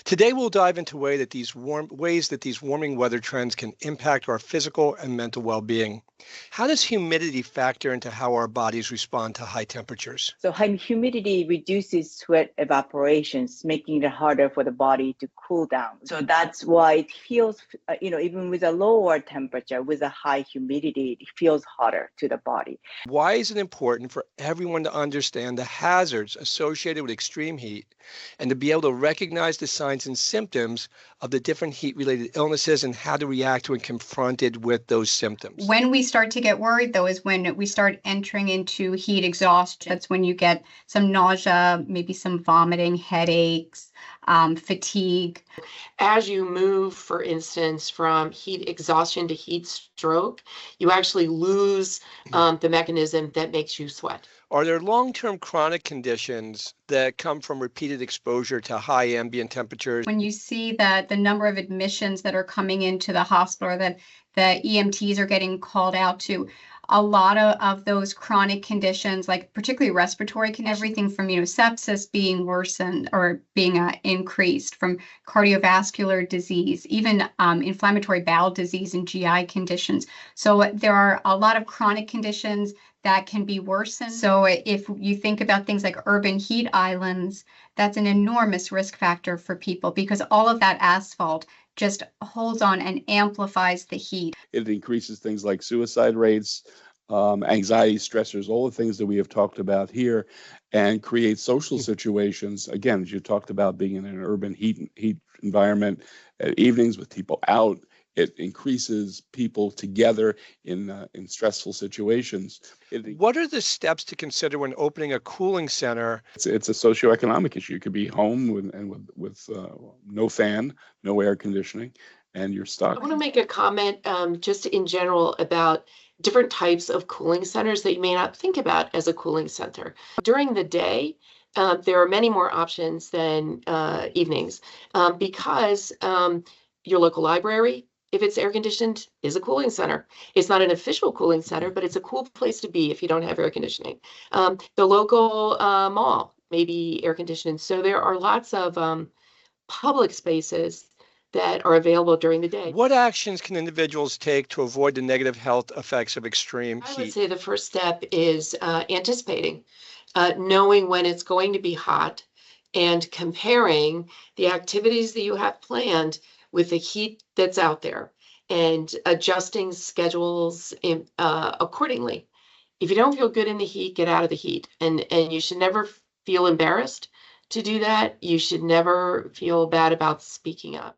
Today, we'll dive into ways that these warming weather trends can impact our physical and mental well-being. How does humidity factor into how our bodies respond to high temperatures? So high humidity reduces sweat evaporations, making it harder for the body to cool down. So that's why it feels, even with a lower temperature, with a high humidity, it feels hotter to the body. Why is it important for everyone to understand the hazards associated with extreme heat and to be able to recognize the signs and symptoms of the different heat-related illnesses and how to react when confronted with those symptoms? When we start to get worried, though, is when we start entering into heat exhaustion. That's when you get some nausea, maybe some vomiting, headaches, fatigue. As you move, for instance, from heat exhaustion to heat stroke, you actually lose the mechanism that makes you sweat. Are there long-term chronic conditions that come from repeated exposure to high ambient temperatures? When you see that the number of admissions that are coming into the hospital, or that the EMTs are getting called out to, a lot of those chronic conditions, like particularly respiratory, everything from sepsis being worsened or being increased, from cardiovascular disease, even inflammatory bowel disease and GI conditions. So there are a lot of chronic conditions that can be worsened. So if you think about things like urban heat islands, that's an enormous risk factor for people, because all of that asphalt just holds on and amplifies the heat. It increases things like suicide rates, anxiety, stressors, all the things that we have talked about here, and creates social situations. Again, as you talked about being in an urban heat environment at evenings with people out, it increases people together in stressful situations. What are the steps to consider when opening a cooling center? It's a socioeconomic issue. You could be home with no fan, no air conditioning, and you're stuck. I want to make a comment just in general about different types of cooling centers that you may not think about as a cooling center. During the day, there are many more options than evenings, because your local library, if it's air conditioned, is a cooling center. It's not an official cooling center, but it's a cool place to be if you don't have air conditioning. The local mall may be air conditioned. So there are lots of public spaces that are available during the day. What actions can individuals take to avoid the negative health effects of extreme heat? I would say the first step is anticipating, knowing when it's going to be hot, and comparing the activities that you have planned with the heat that's out there, and adjusting schedules accordingly. If you don't feel good in the heat, get out of the heat. And you should never feel embarrassed to do that. You should never feel bad about speaking up.